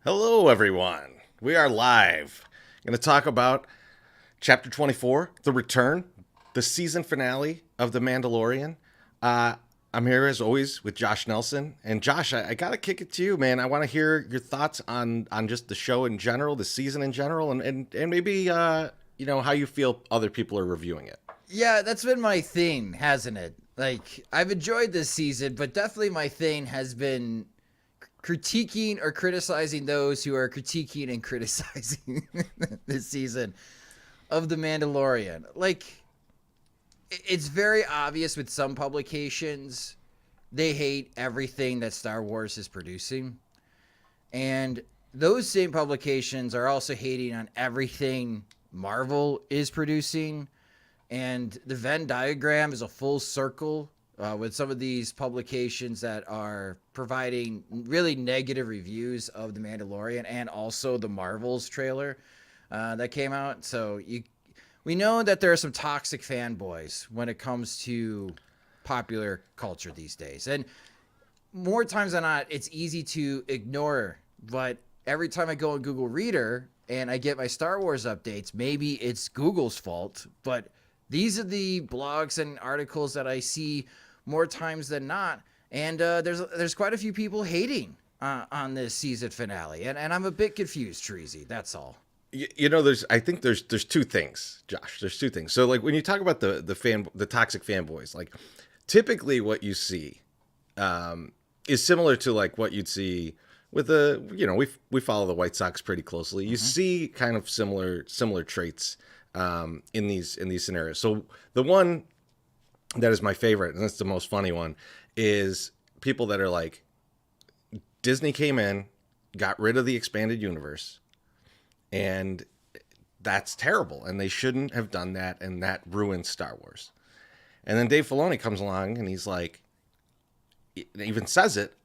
Hello, everyone. We are live. Going to talk about Chapter 24, The Return, the season finale of The Mandalorian. Uh, I'm here as always with Josh Nelson. And Josh, I got to kick it to you, man. I want to hear your thoughts on just the show in general, the season in general, and maybe, how you feel other people are reviewing it. Yeah, that's been my thing, hasn't it? Like, I've enjoyed this season, but definitely my thing has been critiquing or criticizing those who are critiquing and criticizing this season of The Mandalorian. Like, it's very obvious with some publications, they hate everything that Star Wars is producing. And those same publications are also hating on everything Marvel is producing. And the Venn diagram is a full circle with some of these publications that are providing really negative reviews of The Mandalorian and also the Marvels trailer that came out. We know that there are some toxic fanboys when it comes to popular culture these days. And more times than not, it's easy to ignore. But every time I go on Google Reader and I get my Star Wars updates, maybe it's Google's fault, but these are the blogs and articles that I see more times than not, and there's quite a few people hating on this season finale, and I'm a bit confused, Chorizy. That's all. I think there's two things, Josh. There's two things. So like when you talk about the toxic fanboys, like typically what you see is similar to like what you'd see with we follow the White Sox pretty closely. You see kind of similar traits in these scenarios. So the one that is my favorite, and that's the most funny one, is people that are like, Disney came in, got rid of the expanded universe, and that's terrible, and they shouldn't have done that, and that ruined Star Wars. And then Dave Filoni comes along, and he's like, even says it,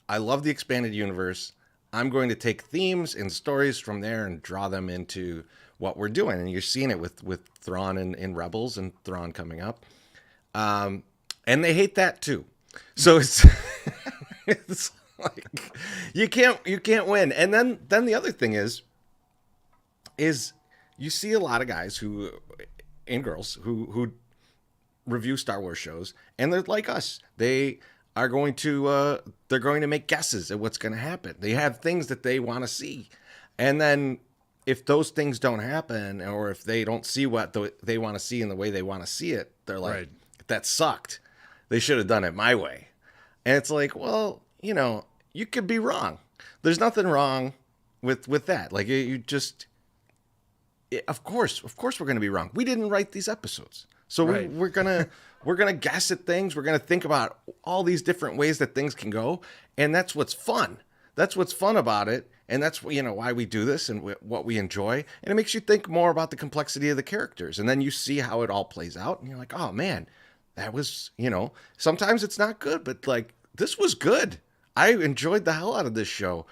I love the expanded universe. I'm going to take themes and stories from there and draw them into what we're doing. And you're seeing it with Thrawn in Rebels and Thrawn coming up. And they hate that too. So it's it's like you can't win. And then the other thing is you see a lot of guys and girls who review Star Wars shows, and they're like us. They're going to make guesses at what's going to happen. They have things that they want to see. And then if those things don't happen, or if they don't see what they want to see in the way they want to see it, they're like, right, that sucked. They should have done it my way. And it's like, well, you could be wrong. There's nothing wrong with that. Like of course we're going to be wrong. We didn't write these episodes. So right. we're gonna guess at things. We're gonna think about all these different ways that things can go, and that's what's fun. That's what's fun about it, and that's why we do this and what we enjoy. And it makes you think more about the complexity of the characters, and then you see how it all plays out, and you're like, oh man, that was Sometimes it's not good, but like this was good. I enjoyed the hell out of this show.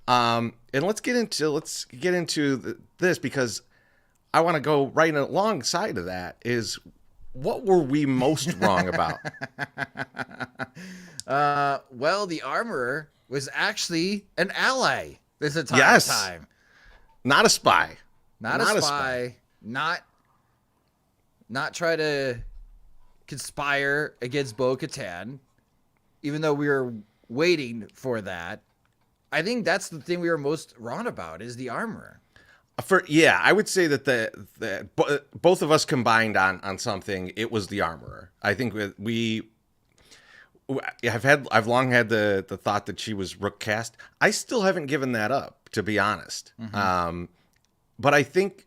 And let's get into this because I want to go right alongside of that is, what were we most wrong about? Well, the armorer was actually an ally this entire time. Not a spy. Not a spy. Not try to conspire against Bo-Katan, even though we were waiting for that. I think that's the thing we were most wrong about is the armorer. I would say that both of us combined on something. It was the armorer. I think I've long had the thought that she was Rook cast. I still haven't given that up, to be honest. Mm-hmm. But I think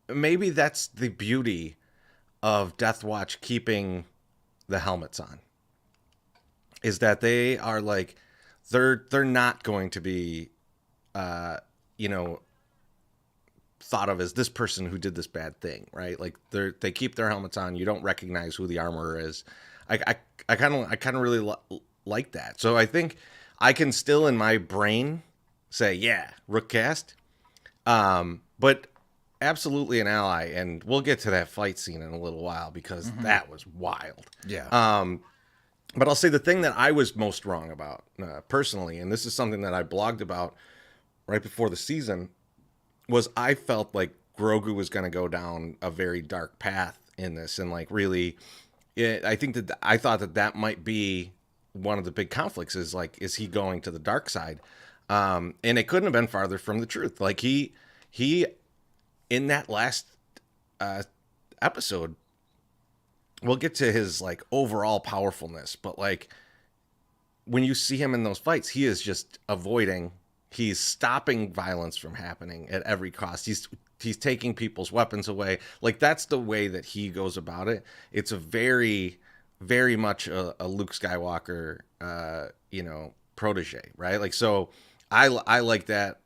maybe that's the beauty of Death Watch keeping the helmets on, is that they are like they're not going to be thought of as this person who did this bad thing, right? Like they keep their helmets on. You don't recognize who the armorer is. I kind of really like that. So I think I can still in my brain say, yeah, Rook cast, but absolutely an ally. And we'll get to that fight scene in a little while because that was wild. Yeah. But I'll say the thing that I was most wrong about personally, and this is something that I blogged about right before the season was I felt like Grogu was going to go down a very dark path in this, and like really, I think that I thought that that might be one of the big conflicts is like, is he going to the dark side? And it couldn't have been farther from the truth. Like he in that last episode, we'll get to his like overall powerfulness, but like when you see him in those fights, he is just avoiding. He's stopping violence from happening at every cost. He's taking people's weapons away. Like that's the way that he goes about it. It's a very, very much a Luke Skywalker, protege, right? Like so, I like that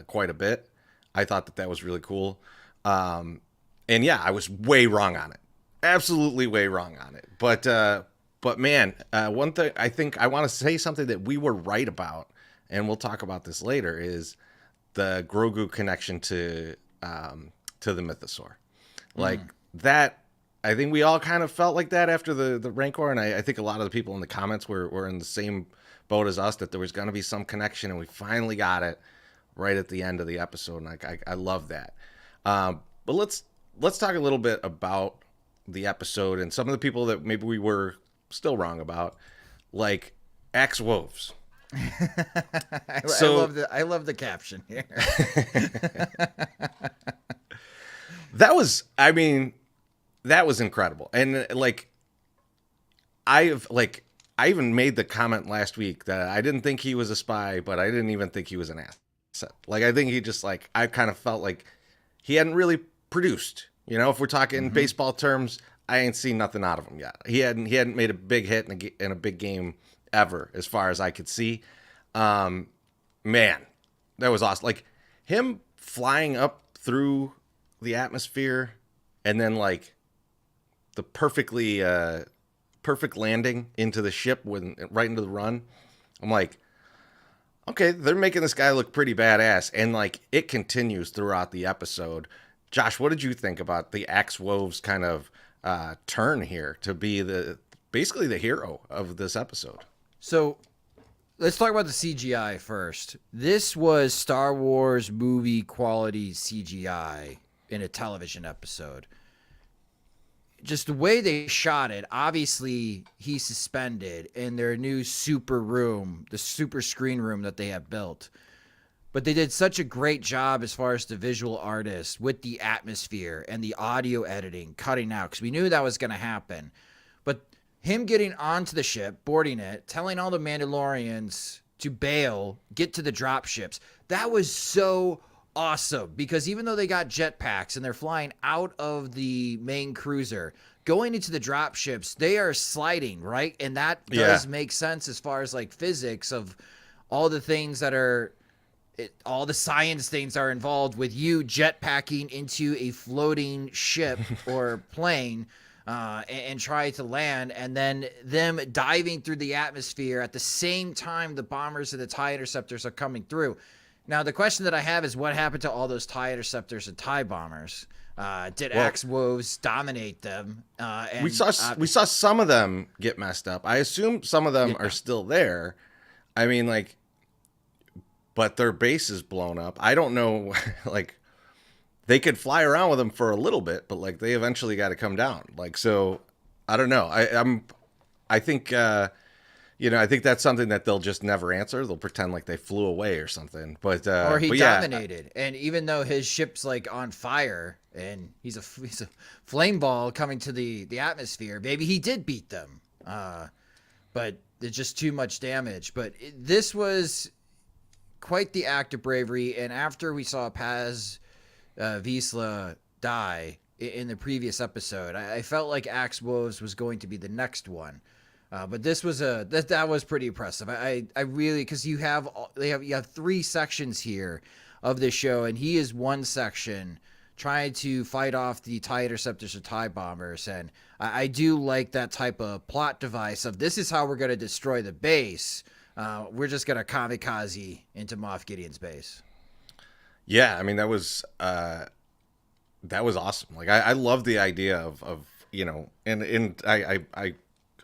quite a bit. I thought that was really cool. And yeah, I was way wrong on it. Absolutely way wrong on it. But man, one thing I think I want to say something that we were right about, and we'll talk about this later, is the Grogu connection to the Mythosaur. Like that, I think we all kind of felt like that after the Rancor, and I think a lot of the people in the comments were in the same boat as us, that there was going to be some connection, and we finally got it right at the end of the episode, and I love that. But let's talk a little bit about the episode and some of the people that maybe we were still wrong about, like Axe Woves. I love the caption here. That was incredible. And like I even made the comment last week that I didn't think he was a spy, but I didn't even think he was an asset. Like I think he just like, I kind of felt like he hadn't really produced. You know, if we're talking baseball terms, I ain't seen nothing out of him yet. He hadn't made a big hit in a big game ever, as far as I could see. Man, that was awesome. Like him flying up through the atmosphere, and then like the perfect landing into the ship right into the run. I'm like, okay, they're making this guy look pretty badass, and like it continues throughout the episode. Josh, what did you think about the Axe Woves kind of turn here to be basically the hero of this episode? So let's talk about the CGI first. This was Star Wars movie quality CGI in a television episode. Just the way they shot it, obviously he's suspended in their new super room, the super screen room that they have built. But they did such a great job as far as the visual artists with the atmosphere and the audio editing, cutting out, because we knew that was going to happen. But him getting onto the ship, boarding it, telling all the Mandalorians to bail, get to the drop ships, that was so awesome. Because even though they got jetpacks and they're flying out of the main cruiser, going into the drop ships, they are sliding, right? And that does make sense as far as like physics of all the things that are... all the science things are involved with you jetpacking into a floating ship or plane and try to land, and then them diving through the atmosphere at the same time the bombers and the TIE interceptors are coming through. Now, the question that I have is, what happened to all those TIE interceptors and TIE bombers? Did Axe Woves dominate them? And we saw some of them get messed up. I assume some of them are still there. I mean, like, but their base is blown up. I don't know, like, they could fly around with them for a little bit, but like they eventually got to come down. Like, so I don't know. I think I think that's something that they'll just never answer. They'll pretend like they flew away or something. But or he but dominated, and even though his ship's like on fire and he's a flame ball coming to the atmosphere, maybe he did beat them. But there's just too much damage. But this was quite the act of bravery, and after we saw Paz Vizsla die in the previous episode, I felt like Axe Woves was going to be the next one. But this was that was pretty impressive. I really, because you have 3 sections here of this show, and he is one section trying to fight off the TIE interceptors or TIE bombers, and I do like that type of plot device of, this is how we're going to destroy the base. We're just going to kamikaze into Moff Gideon's base. Yeah, I mean, that was awesome. Like, I love the idea of and I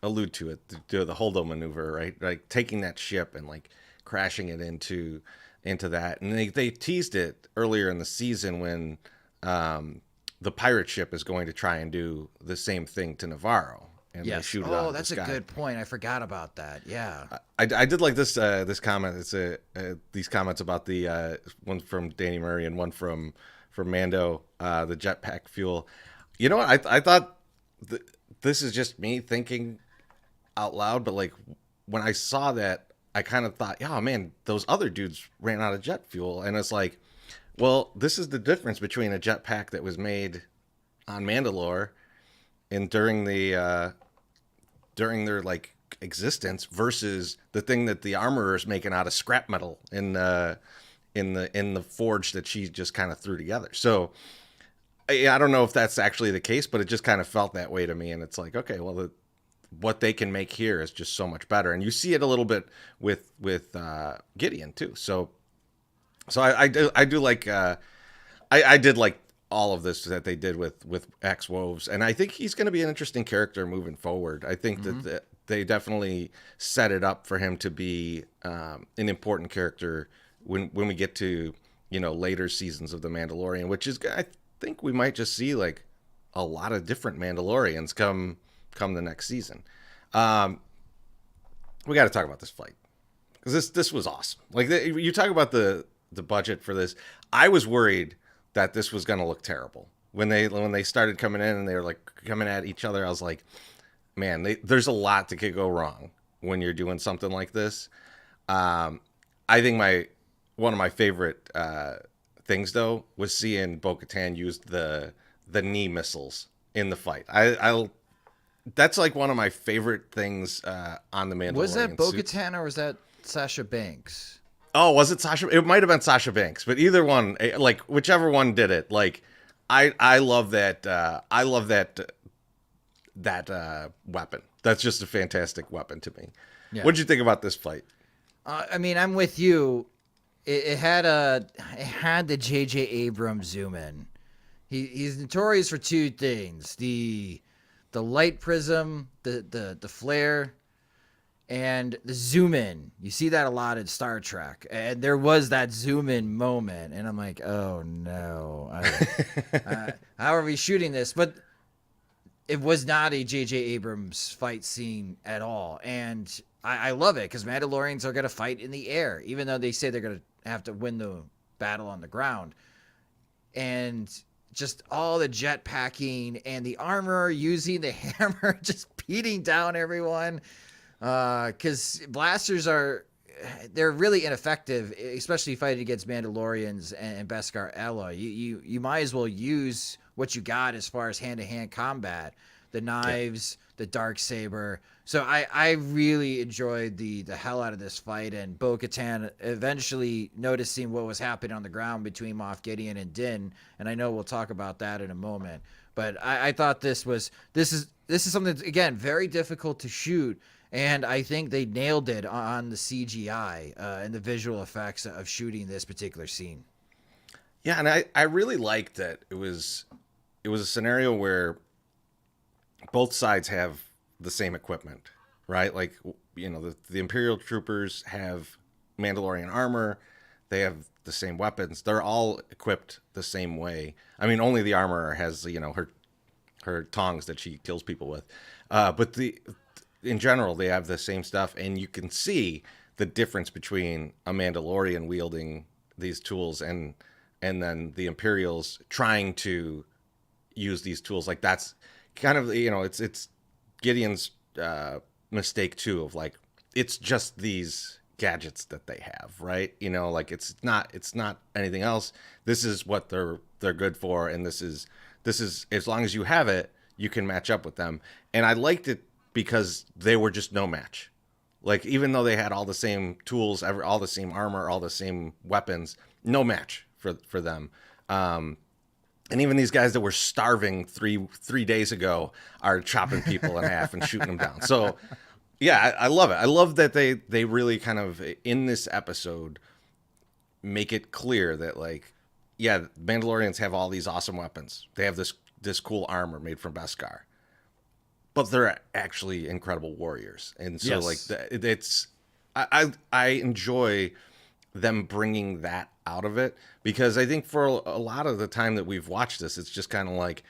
allude to it, to the Holdo maneuver, right? Like taking that ship and like crashing it into into that, and they teased it earlier in the season when the pirate ship is going to try and do the same thing to Navarro, and they Yes. shoot it out Oh, of the that's a sky. good point. I forgot about that. Yeah. I did like this comment. It's these comments about the one from Danny Murray and one from Mando, the jetpack fuel. You know what? I thought this is just me thinking out loud, but like when I saw that, I kind of thought, yeah, man, those other dudes ran out of jet fuel, and it's like, well, this is the difference between a jetpack that was made on Mandalore and during their like existence versus the thing that the armorer is making out of scrap metal in the forge that she just kind of threw together. So I don't know if that's actually the case, but it just kind of felt that way to me. And it's like, okay, well, what they can make here is just so much better, and you see it a little bit with Gideon too. So I do like I did like all of this that they did with X Woves, and I think he's going to be an interesting character moving forward. I think that they definitely set it up for him to be an important character when we get to later seasons of The Mandalorian, which is I think we might just see like a lot of different Mandalorians come the next season. We got to talk about this fight because this was awesome. Like you talk about the budget for this, I was worried that this was going to look terrible when they started coming in and they were like coming at each other. I was like, man, there's a lot that could go wrong when you're doing something like this. I think one of my favorite things though was seeing Bo-Katan use the knee missiles in the fight. I that's like one of my favorite things on the Mandalorian. Was that Bo-Katan or was that Sasha Banks? Oh, was it Sasha? It might have been Sasha Banks, but either one, like whichever one did it, like I love that. I love that weapon. That's just a fantastic weapon to me. Yeah. What'd you think about this fight? I mean, I'm with you. It had the J.J. Abrams zoom in. He's notorious for two things: the light prism, the flare, and the zoom in. You see that a lot in Star Trek, and there was that zoom in moment, and I'm like, oh no, how are we shooting this? But it was not a J.J. Abrams fight scene at all, and I love it because Mandalorians are going to fight in the air, even though they say they're going to have to win the battle on the ground, and just all the jet packing and the armor using the hammer, just beating down everyone. Because blasters they're really ineffective, especially fighting against Mandalorians and Beskar alloy. You might as well use what you got as far as hand-to-hand combat, the knives, the Darksaber. So I really enjoyed the hell out of this fight, and Bo-Katan eventually noticing what was happening on the ground between Moff Gideon and Din, and I know we'll talk about that in a moment. But I thought this is something that's, again, very difficult to shoot. And I think they nailed it on the CGI and the visual effects of shooting this particular scene. Yeah, and I really liked that it was a scenario where both sides have the same equipment, right? Like, the Imperial troopers have Mandalorian armor. They have the same weapons. They're all equipped the same way. I mean, only the armorer has, her tongs that she kills people with. But in general, they have the same stuff, and you can see the difference between a Mandalorian wielding these tools and then the Imperials trying to use these tools. Like that's kind of it's Gideon's mistake too of like it's just these gadgets that they have, right? Like it's not anything else. This is what they're good for, and this is as long as you have it, you can match up with them. And I liked it because they were just no match. Like, even though they had all the same tools, all the same armor, all the same weapons, no match for them. And even these guys that were starving three days ago are chopping people in half and shooting them down. So, yeah, I love it. I love that they really kind of, in this episode, make it clear that, like, yeah, Mandalorians have all these awesome weapons. They have this cool armor made from Beskar. But they're actually incredible warriors, and so yes. Like it's I enjoy them bringing that out of it, because I think for a lot of the time that we've watched this, it's just kind of like,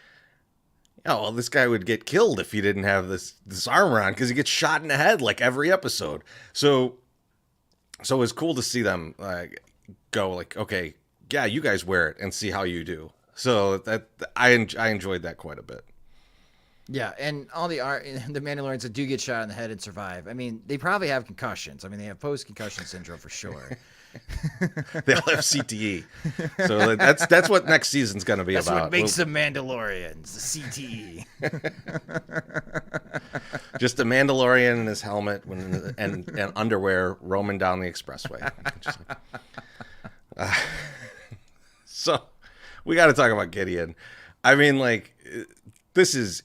oh, well, this guy would get killed if he didn't have this armor on, because he gets shot in the head like every episode. So it's cool to see them go like, okay, yeah, you guys wear it and see how you do. So that I enjoyed that quite a bit. Yeah, and all the Mandalorians that do get shot in the head and survive, I mean, they probably have concussions. I mean, they have post-concussion syndrome for sure. They all have CTE. So that's what next season's going to be That's about. what makes them Mandalorians, the CTE. Just a Mandalorian in his helmet and underwear roaming down the expressway. So we got to talk about Gideon. I mean, like, this is...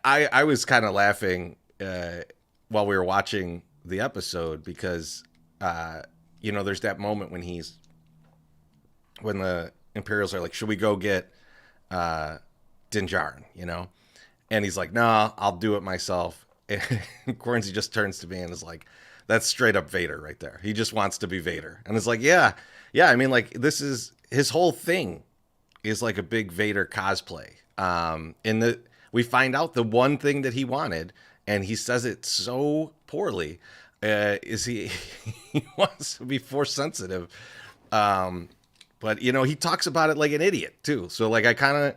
I was kind of laughing while we were watching the episode, because there's that moment when the Imperials are like, should we go get Din Djarin, and he's like, nah, I'll do it myself. And Chorizy just turns to me and is like, that's straight up Vader right there. He just wants to be Vader. And it's like, yeah, I mean, like, this is his whole thing is like a big Vader cosplay. We find out the one thing that he wanted, and he says it so poorly, is he wants to be force sensitive. But he talks about it like an idiot too. So like I kind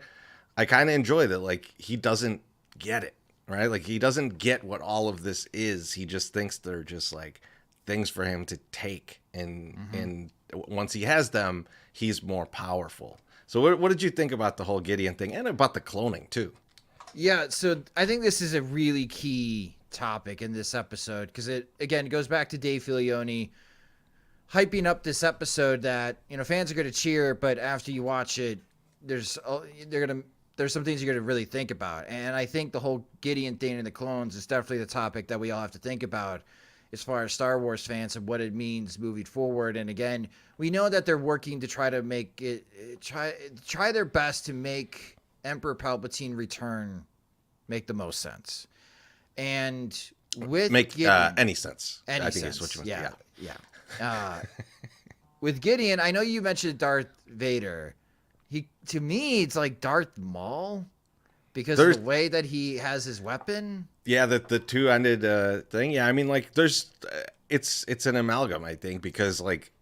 of enjoy that. Like, he doesn't get it, right? Like, he doesn't get what all of this is. He just thinks they're just like things for him to take, and once he has them, he's more powerful. So what did you think about the whole Gideon thing, and about the cloning too? Yeah, so I think this is a really key topic in this episode, because it, again, goes back to Dave Filoni hyping up this episode that, fans are going to cheer, but after you watch it, there's some things you're going to really think about. And I think the whole Gideon thing and the clones is definitely the topic that we all have to think about as far as Star Wars fans and what it means moving forward. And again, we know that they're working to try to make it, try their best to make Emperor Palpatine return make the most sense, and with make Gideon, any sense. Any I think sense. is what you meant. Yeah. With Gideon, I know you mentioned Darth Vader. To me, it's like Darth Maul, because of the way that he has his weapon. Yeah, the two-ended thing. Yeah, I mean, like, there's it's an amalgam, I think, because like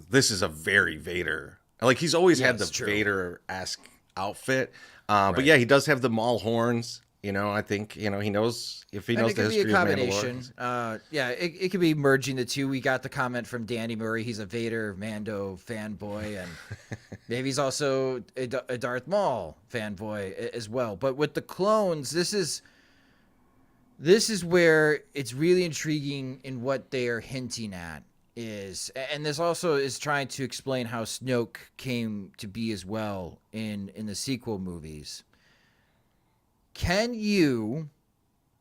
this is a very Vader. Like, he's always had the Vader-esque outfit. Right. But yeah, he does have the Maul horns. I think, he knows, if he knows the history of Mandalorian. It could be merging the two. We got the comment from Danny Murray. He's a Vader Mando fanboy, and maybe he's also a Darth Maul fanboy as well. But with the clones, this is where it's really intriguing in what they are hinting at. And this also is trying to explain how Snoke came to be as well in the sequel movies. Can you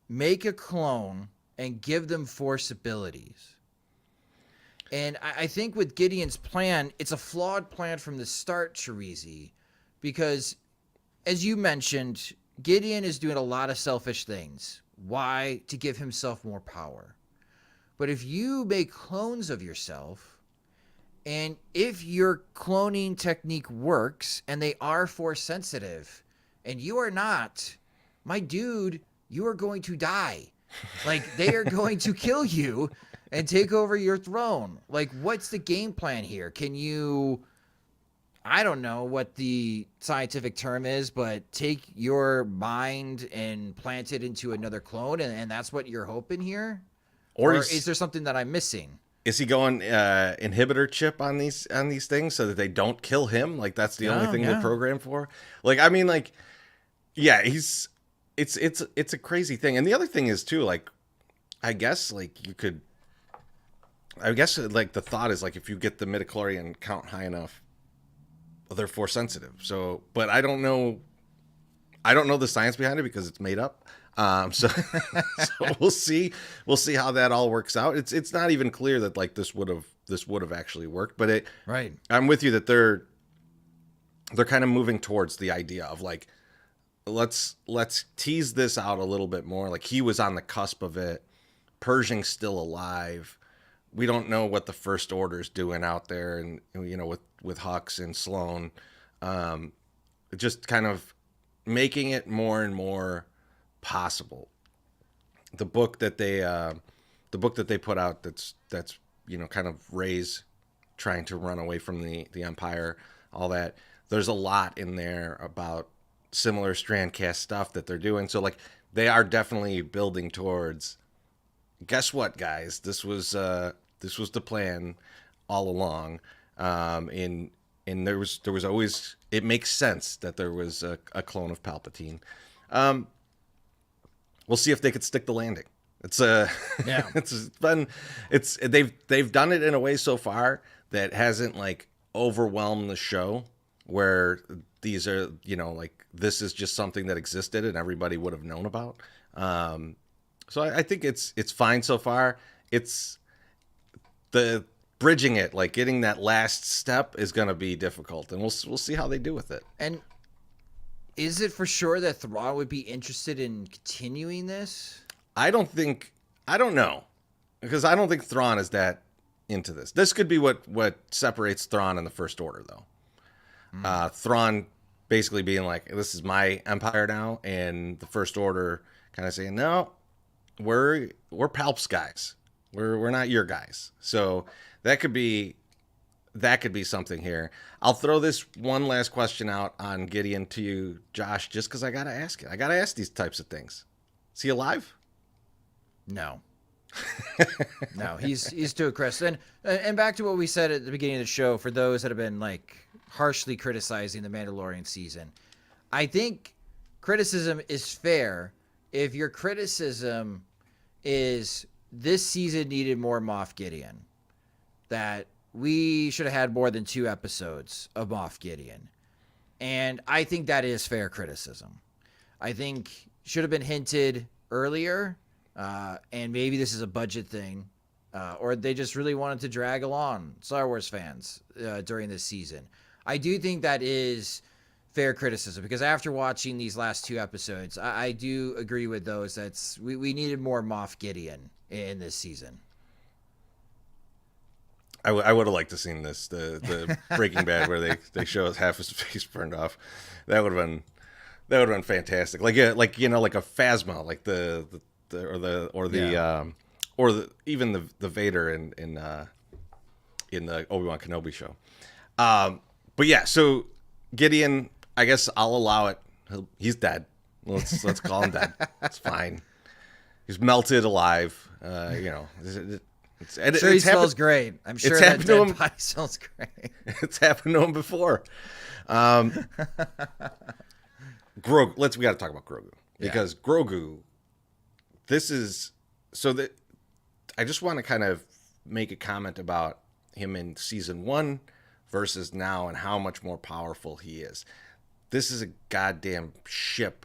make a clone and give them force abilities? And I think with Gideon's plan, it's a flawed plan from the start, Chorizy, because as you mentioned, Gideon is doing a lot of selfish things. Why? To give himself more power. But if you make clones of yourself, and if your cloning technique works and they are force sensitive and you are not, my dude, you are going to die. Like, they are going to kill you and take over your throne. Like, what's the game plan here? Can you, I don't know what the scientific term is, but take your mind and plant it into another clone, and that's what you're hoping here? Or is there something that I'm missing? Is he going inhibitor chip on these things so that they don't kill him? Like, that's the only thing they're programmed for? Like, I mean, like, yeah, it's a crazy thing. And the other thing is too, like, I guess like the thought is like, if you get the midichlorian count high enough, they're force sensitive. So, but I don't know the science behind it, because it's made up. So we'll see how that all works out. It's not even clear that like this would have actually worked, but right. I'm with you that they're kind of moving towards the idea of like, let's tease this out a little bit more. Like, he was on the cusp of it. Pershing's still alive. we don't know what the First Order's doing out there, and with Hux and Sloane, just kind of making it more and more possible. The book that they put out that's kind of Rey's trying to run away from the Empire, all that. There's a lot in there about similar Strandcast stuff that they're doing. So like they are definitely building towards. Guess what, guys? This was the plan all along. And there was always, it makes sense that there was a clone of Palpatine. We'll see if they could stick the landing. It's Yeah. they've done it in a way so far that hasn't like overwhelmed the show, where these are, like this is just something that existed and everybody would have known about. So I think it's fine so far. It's the bridging it, like getting that last step is going to be difficult, and we'll see how they do with it. And is it for sure that Thrawn would be interested in continuing this? I don't know, because I don't think Thrawn is that into this. This could be what separates Thrawn and the First Order, though. Thrawn basically being like, "This is my empire now," and the First Order kind of saying, "No, we're Palps guys. We're not your guys." So that could be something here. I'll throw this one last question out on Gideon to you, Josh, just because I gotta ask it. I gotta ask these types of things. Is he alive? No. No, he's too aggressive. And back to what we said at the beginning of the show, for those that have been like harshly criticizing the Mandalorian season, I think criticism is fair if your criticism is this season needed more Moff Gideon, that we should have had more than 2 episodes of Moff Gideon. And I think that is fair criticism. I think should have been hinted earlier, and maybe this is a budget thing, or they just really wanted to drag along Star Wars fans during this season. I do think that is fair criticism, because after watching these last 2 episodes, I do agree with those. We needed more Moff Gideon in this season. I would have liked to seen this, the Breaking Bad where they show us half his face burned off. That would have been fantastic. Like a Phasma, like even the Vader in the Obi-Wan Kenobi show. But yeah, so Gideon, I guess I'll allow it. He's dead. Let's call him dead. It's fine. He's melted alive. He smells great. I'm sure that dead body smells great. It's happened to him before. Grogu. We got to talk about Grogu, because Grogu. This is so that I just want to kind of make a comment about him in season 1 versus now, and how much more powerful he is. This is a goddamn ship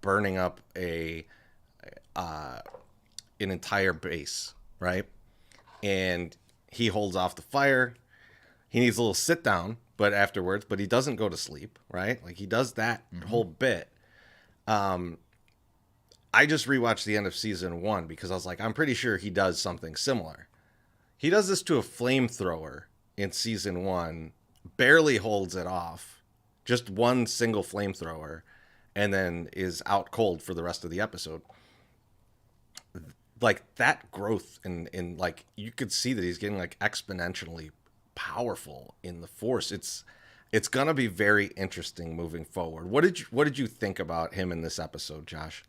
burning up an entire base, right? And he holds off the fire. He needs a little sit down, but he doesn't go to sleep, right? Like he does that whole bit. I just rewatched the end of season 1 because I was like, I'm pretty sure he does something similar. He does this to a flamethrower in season 1, barely holds it off, just one single flamethrower, and then is out cold for the rest of the episode. Like that growth in like, you could see that he's getting like exponentially powerful in the Force. It's gonna be very interesting moving forward. What did you think about him in this episode, Josh?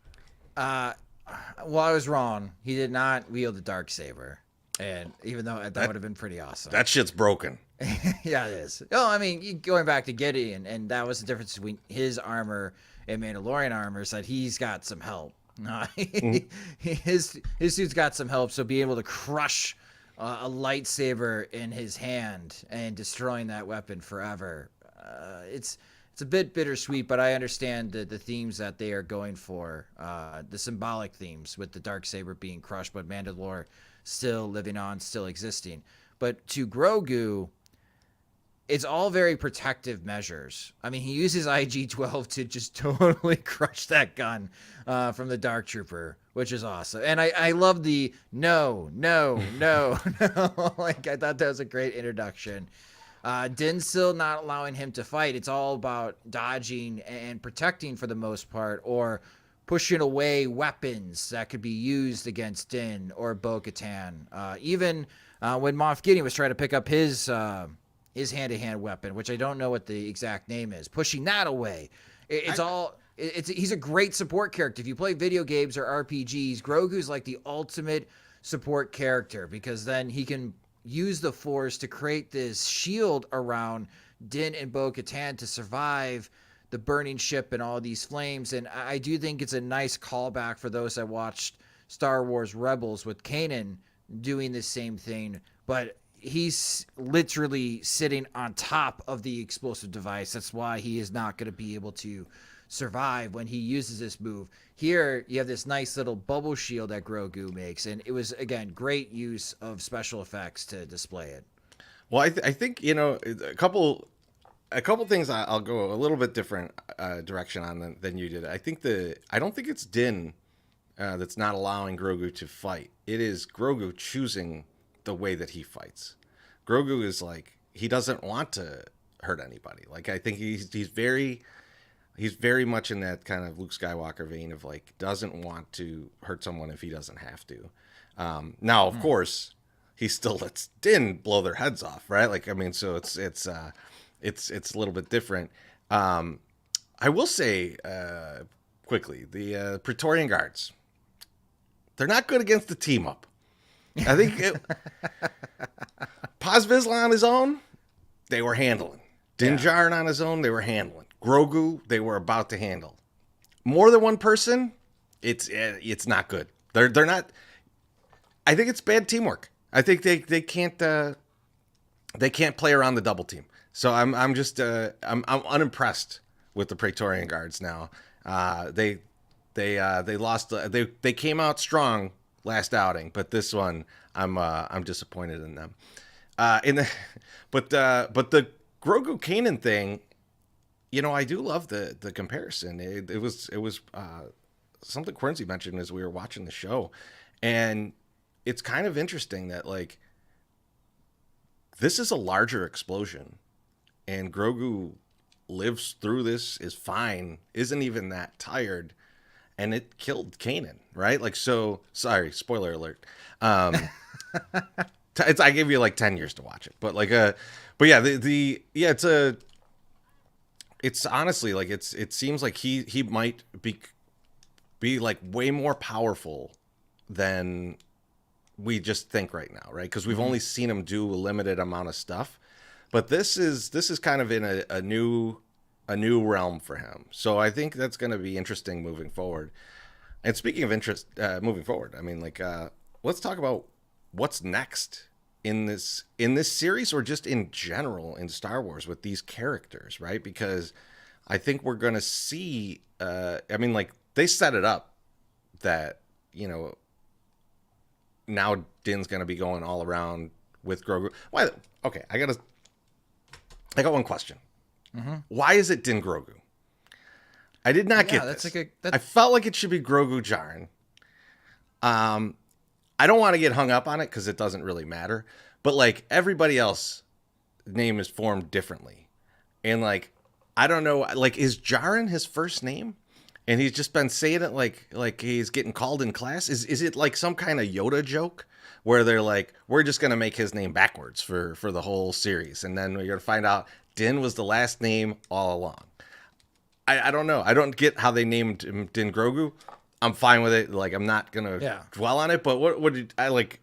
Well, I was wrong. He did not wield the Darksaber, and even though that would have been pretty awesome. That shit's broken. Yeah, it is. Oh, I mean, going back to Gideon, and that was the difference between his armor and Mandalorian armor, is that he's got some help. His suit's got some help, so being able to crush a lightsaber in his hand and destroying that weapon forever, it's a bit bittersweet, but I understand the themes that they are going for, the symbolic themes with the Darksaber being crushed, but Mandalore still living on, still existing. But to Grogu, it's all very protective measures. I mean, he uses IG-12 to just totally crush that gun from the Dark Trooper, which is awesome. And I love the no. Like, I thought that was a great introduction. Din's still not allowing him to fight. It's all about dodging and protecting for the most part, or pushing away weapons that could be used against Din or Bo-Katan. Even when Moff Gideon was trying to pick up his hand-to-hand weapon, which I don't know what the exact name is, pushing that away. He's a great support character. If you play video games or RPGs, Grogu's like the ultimate support character, because then he can use the Force to create this shield around Din and Bo-Katan to survive the burning ship and all these flames. And I do think it's a nice callback for those that watched Star Wars Rebels with Kanan doing the same thing, but he's literally sitting on top of the explosive device. That's why he is not going to be able to survive when he uses this move. Here, you have this nice little bubble shield that Grogu makes, and it was, again, great use of special effects to display it. Well, I think, you know, a couple things I'll go a little bit different direction on than you did. I don't think it's Din that's not allowing Grogu to fight. It is Grogu choosing the way that he fights. Grogu is like, he doesn't want to hurt anybody. Like, I think he's very much in that kind of Luke Skywalker vein of like, doesn't want to hurt someone if he doesn't have to. Now, of course, he still lets Din blow their heads off, right? Like, I mean, so it's a little bit different. I will say quickly, the Praetorian Guards, they're not good against the team up. I think Paz Vizsla on his own, they were handling. Din Djarin on his own, they were handling. Grogu, they were about to handle. More than one person, it's not good. They're not. I think it's bad teamwork. I think they can't play around the double team. So I'm unimpressed with the Praetorian Guards now. They lost. They came out strong last outing, but this one I'm disappointed in them. But the Grogu Kanan thing, you know, I do love the comparison. It was something Quincy mentioned as we were watching the show, and it's kind of interesting that like this is a larger explosion, and Grogu lives through this, is fine, isn't even that tired, and it killed Kanan, right? Like, so sorry, spoiler alert. I gave you like 10 years to watch it, but like but yeah, it's honestly like it seems like he might be like way more powerful than we just think right now, right? Because we've only seen him do a limited amount of stuff, but this is kind of in a new realm for him. So I think that's going to be interesting moving forward. And speaking of interest, moving forward, I mean, like, let's talk about what's next in this series, or just in general in Star Wars with these characters, right? Because I think we're going to see, I mean, like, they set it up that, you know, now Din's going to be going all around with Grogu. Why? Okay, I got one question. Mm-hmm. Why is it Din Grogu? I did not get this. I felt like it should be Grogu Djarin. I don't want to get hung up on it because it doesn't really matter. But like everybody else, name is formed differently, and like I don't know, like is Djarin his first name? And he's just been saying it like he's getting called in class. Is it like some kind of Yoda joke where they're like, we're just gonna make his name backwards for the whole series, and then we're gonna find out Din was the last name all along. I don't know. I don't get how they named him Din Grogu. I'm fine with it. Like, I'm not gonna dwell on it. But what did I like?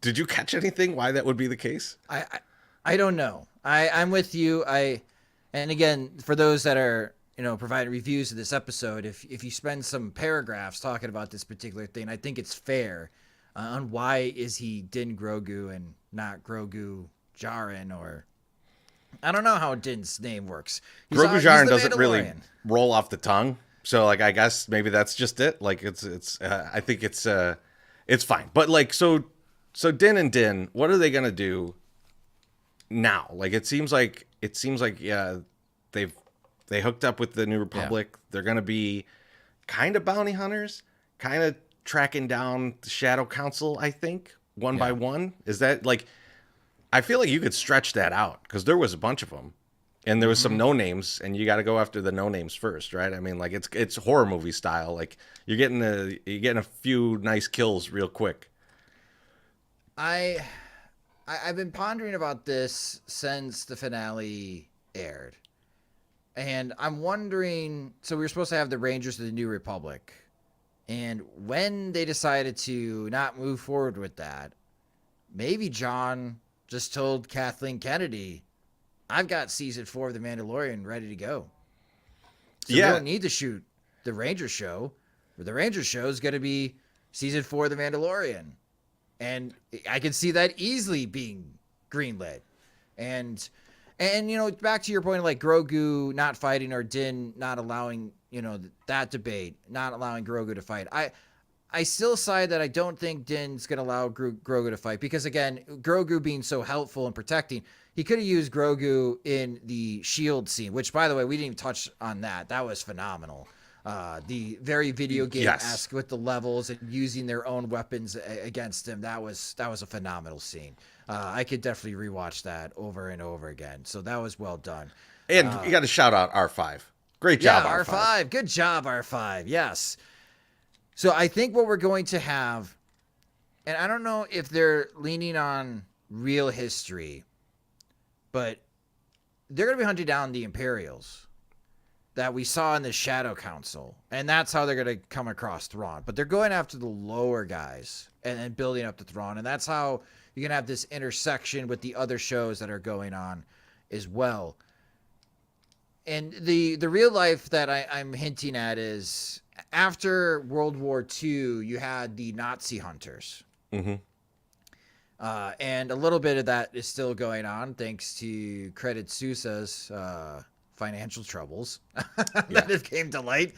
Did you catch anything? Why that would be the case? I don't know. I'm with you. And again, for those that are, you know, providing reviews of this episode, if you spend some paragraphs talking about this particular thing, I think it's fair on why is he Din Grogu and not Grogu Djarin, or I don't know how Din's name works. Grogu Djarin doesn't really roll off the tongue, so like I guess maybe that's just it. Like it's I think it's fine. But like so Din and Din, what are they gonna do now. Like it seems like yeah, they hooked up with the New Republic. Yeah. They're gonna be kind of bounty hunters, kind of tracking down the Shadow Council. I think one by one. Is that like? I feel like you could stretch that out because there was a bunch of them, and there was some no names, and you got to go after the no names first, right? I mean, like it's horror movie style. Like you're getting a few nice kills real quick. I've been pondering about this since the finale aired, and I'm wondering. So we were supposed to have the Rangers of the New Republic, and when they decided to not move forward with that, maybe John just told Kathleen Kennedy, I've got season 4 of The Mandalorian ready to go. So we don't need to shoot the Ranger show. The Ranger show is going to be season 4 of The Mandalorian. And I can see that easily being greenlit. And you know, back to your point, like Grogu not fighting or Din not allowing, you know, that debate, not allowing Grogu to fight. I still side that I don't think Din's going to allow Grogu to fight because, again, Grogu being so helpful and protecting, he could have used Grogu in the shield scene, which, by the way, we didn't even touch on that. That was phenomenal. The very video game-esque with the levels and using their own weapons against him. That was a phenomenal scene. I could definitely rewatch that over and over again. So that was well done. And you got to shout out R5. Great job, yeah, R5. Good job, R5. Yes. So I think what we're going to have, and I don't know if they're leaning on real history, but they're going to be hunting down the Imperials that we saw in the Shadow Council, and that's how they're going to come across Thrawn. But they're going after the lower guys and then building up the Thrawn, and that's how you're going to have this intersection with the other shows that are going on as well. And the real life that I'm hinting at is after World War II, you had the Nazi hunters. Mm-hmm. And a little bit of that is still going on thanks to Credit Sousa's financial troubles that have came to light.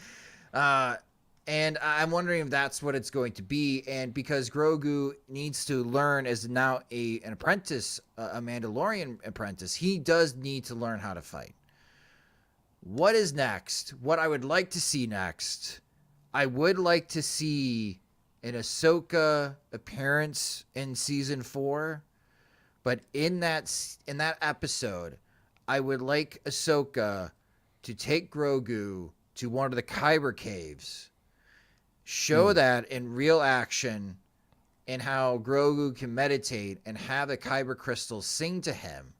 And I'm wondering if that's what it's going to be. And because Grogu needs to learn as now an apprentice, a Mandalorian apprentice, he does need to learn how to fight. What is next? What I would like to see next, I would like to see an Ahsoka appearance in season 4, but in that episode, I would like Ahsoka to take Grogu to one of the Kyber caves, show that in real action, and how Grogu can meditate and have the Kyber crystals sing to him,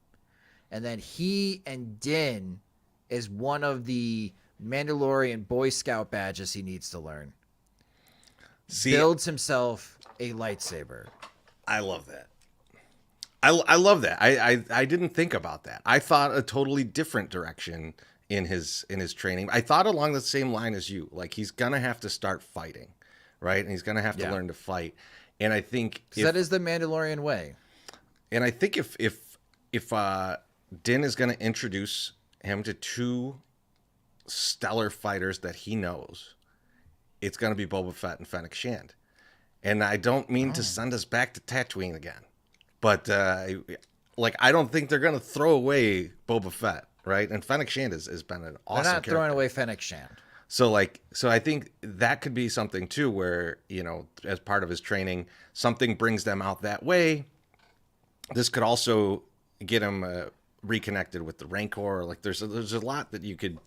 and then he and Din is one of the Mandalorian Boy Scout badges he needs to learn. Builds himself a lightsaber. I love that. I love that. I didn't think about that. I thought a totally different direction in his training. I thought along the same line as you. Like he's gonna have to start fighting, right? And he's gonna have to learn to fight. And I think that is the Mandalorian way. And I think if Din is gonna introduce him to 2 stellar fighters that he knows, it's going to be Boba Fett and Fennec Shand. And I don't mean to send us back to Tatooine again, but I don't think they're going to throw away Boba Fett, right? And Fennec Shand has been an awesome They're not character. throwing away Fennec Shand. So I think that could be something too, where, you know, as part of his training, something brings them out that way. This could also get him reconnected with the Rancor. Like there's a lot that you can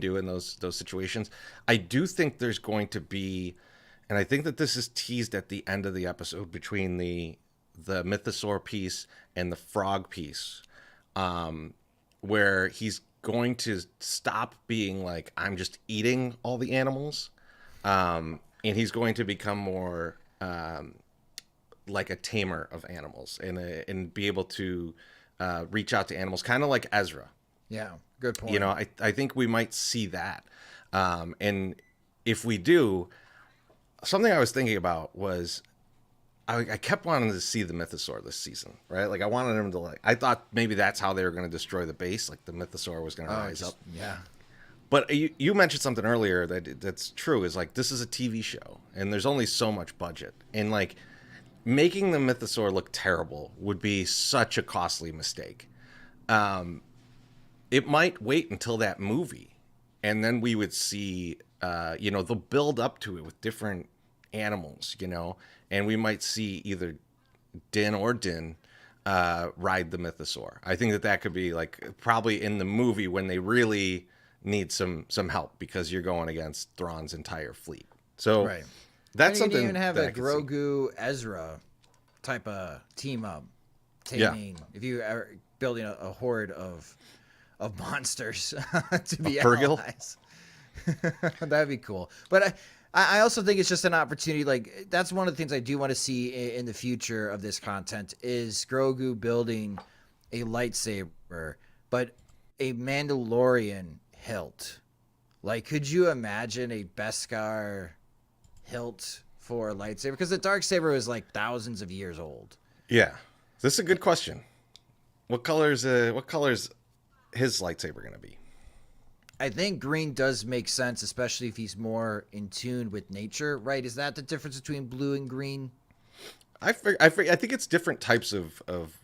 do in those situations. I do think there's going to be, and I think that this is teased at the end of the episode between the mythosaur piece and the frog piece, where he's going to stop being like, I'm just eating all the animals, and he's going to become more like a tamer of animals and be able to reach out to animals, kind of like Ezra. Yeah, good point. You know, I think we might see that. And if we do, something I was thinking about was I kept wanting to see the mythosaur this season, right? Like I wanted him to I thought maybe that's how they were going to destroy the base. Like the mythosaur was going to rise up. Yeah. But you mentioned something earlier that's true, is like this is a TV show and there's only so much budget. And like making the mythosaur look terrible would be such a costly mistake. it might wait until that movie, and then we would see, they'll build up to it with different animals, and we might see either Din or Din ride the mythosaur. I think that could be like probably in the movie when they really need some help because you're going against Thrawn's entire fleet. So Right. that's You something even have that a I could see. Grogu Ezra type of team up, taming. If you are building a horde of monsters to be Purrgil? allies, that'd be cool. But I also think it's just an opportunity. Like that's one of the things I do want to see in the future of this content is Grogu building a lightsaber, but a Mandalorian hilt. Like, could you imagine a Beskar hilt for a lightsaber? Because the darksaber was like thousands of years old. Yeah, this is a good question. What color's his lightsaber gonna be? I think green does make sense, especially if he's more in tune with nature, right? Is that the difference between blue and green? I think it's different types of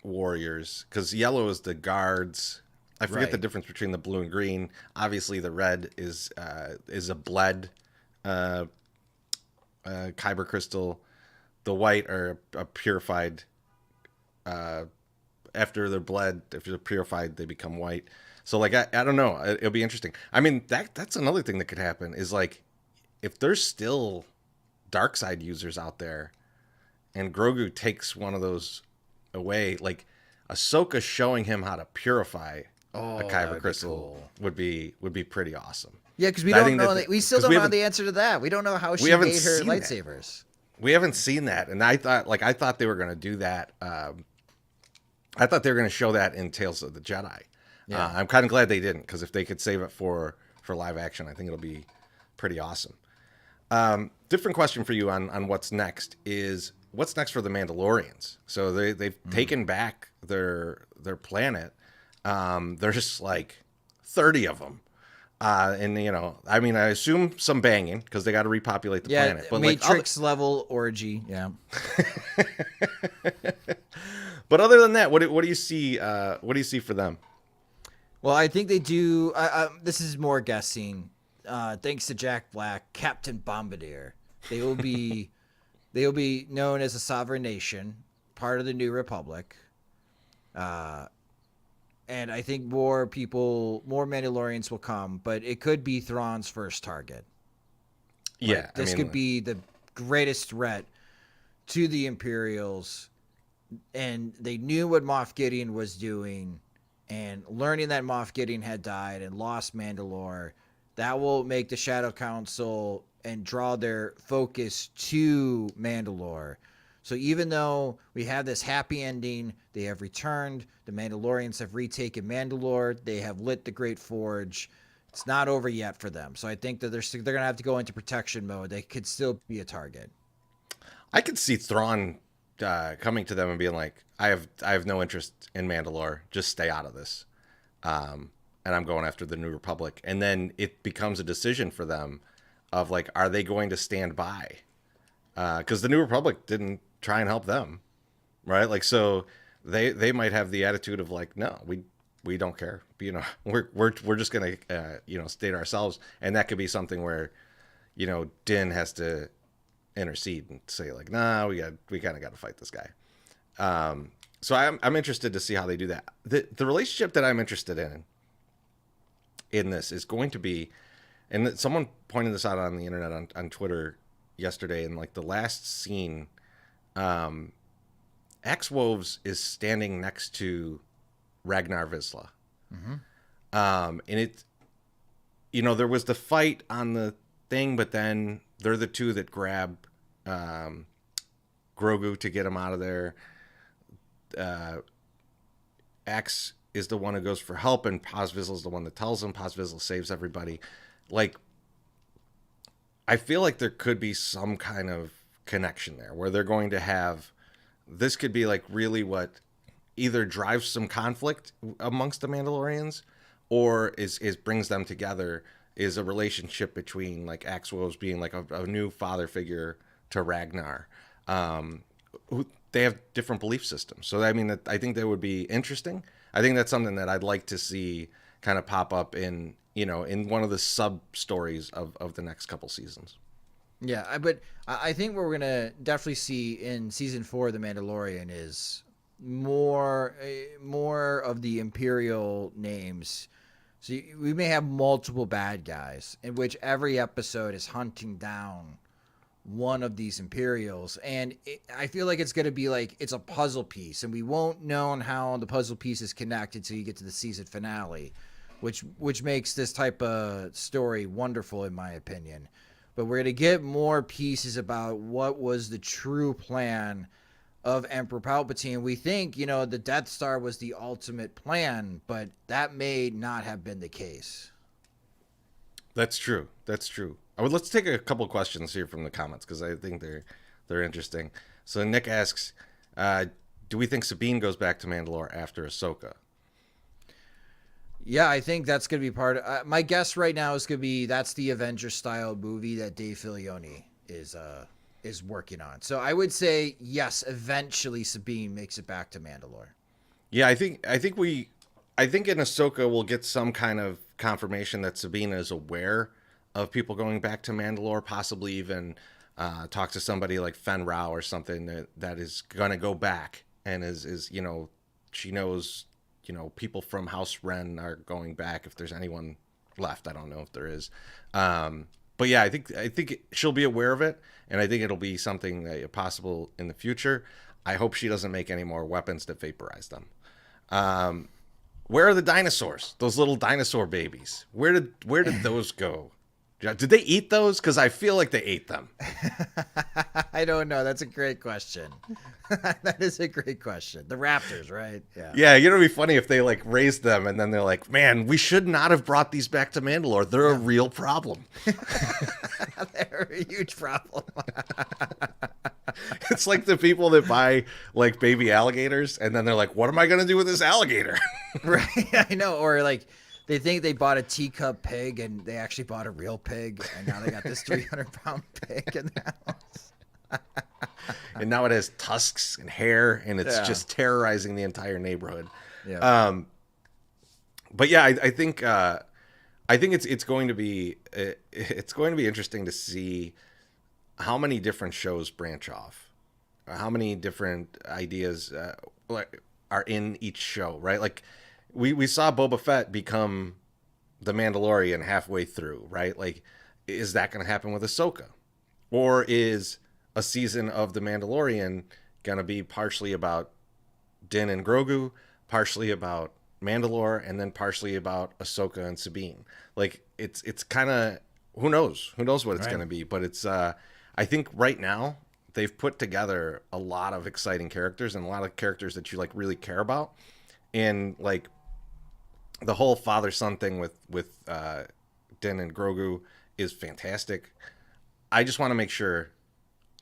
warriors because yellow is the guards. I forget the Right. difference between the blue and green. Obviously, the red is a bled uh, kyber crystal. The white are a purified. After they're bled, if they're purified, they become white. So like I don't know. It'll be interesting. I mean that's another thing that could happen is like if there's still dark side users out there, and Grogu takes one of those away, like Ahsoka showing him how to purify Oh, a that kyber would be crystal cool. would be pretty awesome. Yeah, because we I don't think know. We still 'cause don't we know haven't the answer to that. We don't know how she haven't made her seen that. lightsabers. We haven't seen that, and I thought they were going to do that. I thought they were going to show that in Tales of the Jedi. Yeah. I'm kind of glad they didn't because if they could save it for live action, I think it'll be pretty awesome. Different question for you on what's next is what's next for the Mandalorians. So they've taken back their planet. There's like 30 of them. And I mean, I assume some banging because they got to repopulate the Yeah, planet. But Matrix level orgy. Yeah. but other than that, what do you see? What do you see for them? Well, I think they do. This is more guessing. Thanks to Jack Black, Captain Bombardier, they will be known as a sovereign nation, part of the New Republic. And I think more Mandalorians will come, but it could be Thrawn's first target. Yeah, This could be the greatest threat to the Imperials, and they knew what Moff Gideon was doing, and learning that Moff Gideon had died and lost Mandalore, that will make the Shadow Council and draw their focus to Mandalore. So even though we have this happy ending, they have returned, the Mandalorians have retaken Mandalore, they have lit the Great Forge. It's not over yet for them. So I think that they're going to have to go into protection mode. They could still be a target. I could see Thrawn coming to them and being like, I have no interest in Mandalore. Just stay out of this. And I'm going after the New Republic. And then it becomes a decision for them of like, are they going to stand by? Because the New Republic didn't try and help them, right? Like, so they might have the attitude of like, no, we don't care. We're just gonna stay to ourselves. And that could be something where, Din has to intercede and say like, nah, we kind of got to fight this guy. So I'm interested to see how they do that. The relationship that I'm interested in this is going to be, and someone pointed this out on the internet on Twitter yesterday, and like the last scene, X-Woves is standing next to Ragnar Vizsla. And it, there was the fight on the thing, but then they're the two that grab Grogu to get him out of there. X is the one who goes for help, and Paz Vizsla is the one that tells him. Paz Vizsla saves everybody. Like, I feel like there could be some kind of connection there where they're going to have, this could be like really what either drives some conflict amongst the Mandalorians or is brings them together, is a relationship between like Axwell's being like a new father figure to Ragnar. they have different belief systems. So I mean, I think that would be interesting. I think that's something that I'd like to see kind of pop up in, in one of the sub stories of the next couple seasons. Yeah, but I think what we're gonna definitely see in season 4 of The Mandalorian is more of the Imperial names. So we may have multiple bad guys in which every episode is hunting down one of these Imperials, and I feel like it's gonna be like it's a puzzle piece, and we won't know how the puzzle pieces connect until you get to the season finale, which makes this type of story wonderful in my opinion. But we're going to get more pieces about what was the true plan of Emperor Palpatine. We think, the Death Star was the ultimate plan, but that may not have been the case. That's true. Let's take a couple questions here from the comments because I think they're interesting. So Nick asks, do we think Sabine goes back to Mandalore after Ahsoka? Yeah, I think that's going to be part of... my guess right now is going to be that's the Avengers-style movie that Dave Filoni is working on. So I would say, yes, eventually Sabine makes it back to Mandalore. Yeah, I think in Ahsoka we'll get some kind of confirmation that Sabine is aware of people going back to Mandalore, possibly even talk to somebody like Fen Rao or something that is going to go back and is she knows... people from House Wren are going back if there's anyone left. I don't know if there is. But yeah, I think she'll be aware of it, and I think it'll be something possible in the future. I hope she doesn't make any more weapons that vaporize them. Where are the dinosaurs? Those little dinosaur babies. Where did those go? Did they eat those? Because I feel like they ate them. I don't know. That's a great question. That is a great question. The raptors, right? Yeah. It'd be funny if they raised them and then they're like, man, we should not have brought these back to Mandalore. They're a real problem. They're a huge problem. It's like the people that buy baby alligators and then they're like, what am I going to do with this alligator? Right. I know. Or they think they bought a teacup pig and they actually bought a real pig, and now they got this 300-pound pig in their house. And now it has tusks and hair, and it's just terrorizing the entire neighborhood. Yeah. But yeah, I think it's going to be interesting to see how many different shows branch off, how many different ideas are in each show, right? We saw Boba Fett become the Mandalorian halfway through, right? Is that going to happen with Ahsoka? Or is a season of The Mandalorian going to be partially about Din and Grogu, partially about Mandalore, and then partially about Ahsoka and Sabine? It's kind of, who knows? Who knows what it's going to be? But it's, I think right now they've put together a lot of exciting characters and a lot of characters that you really care about. And the whole father-son thing with Din and Grogu is fantastic. I just want to make sure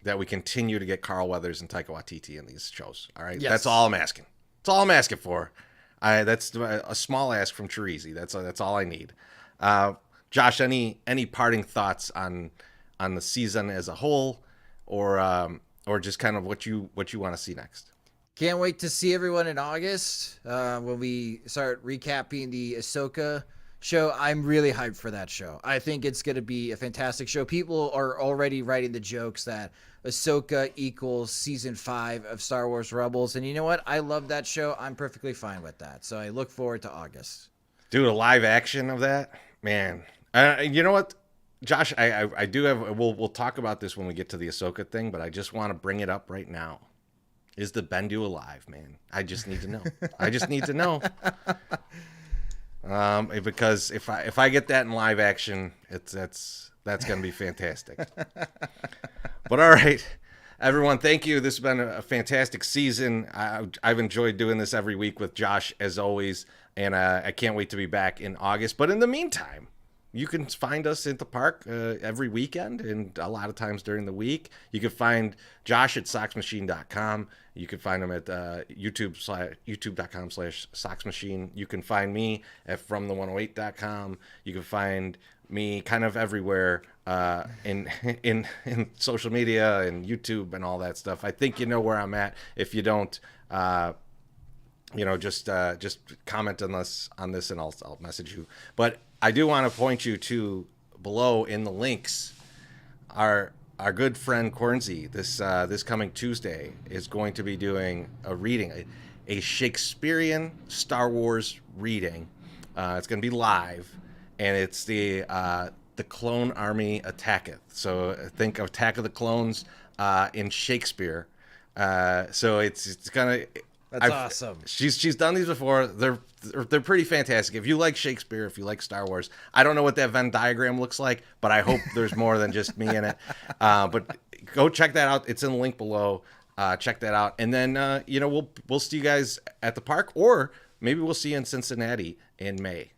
that we continue to get Carl Weathers and Taika Waititi in these shows. All right, That's all I'm asking. That's all I'm asking for. That's a small ask from Chorizy. That's all I need. Josh, any parting thoughts on the season as a whole, or just kind of what you want to see next? Can't wait to see everyone in August when we start recapping the Ahsoka show. I'm really hyped for that show. I think it's going to be a fantastic show. People are already writing the jokes that Ahsoka equals season 5 of Star Wars Rebels. And you know what? I love that show. I'm perfectly fine with that. So I look forward to August. Dude, a live action of that? Man. You know what? Josh, I do have, we'll talk about this when we get to the Ahsoka thing, but I just want to bring it up right now. Is the Bendu alive, man? I just need to know. I just need to know. Because if I get that in live action, that's going to be fantastic. But all right, everyone, thank you. This has been a fantastic season. I've enjoyed doing this every week with Josh, as always, and I can't wait to be back in August. But in the meantime, you can find us at the park every weekend and a lot of times during the week. You can find Josh at socksmachine.com. You can find him at youtube.com/socksmachine. You can find me at fromthe108.com. You can find me kind of everywhere in in social media and YouTube and all that stuff. I think you know where I'm at. If you don't, just comment on this and I'll message you. But I do want to point you to below in the links. Our good friend Chorizy this coming Tuesday is going to be doing a reading, a Shakespearean Star Wars reading. It's going to be live, and it's the Clone Army Attacketh. So think of Attack of the Clones in Shakespeare. So it's gonna. That's awesome. She's done these before. They're pretty fantastic. If you like Shakespeare, if you like Star Wars, I don't know what that Venn diagram looks like, but I hope there's more than just me in it. But go check that out. It's in the link below. Check that out, and then we'll see you guys at the park, or maybe we'll see you in Cincinnati in May.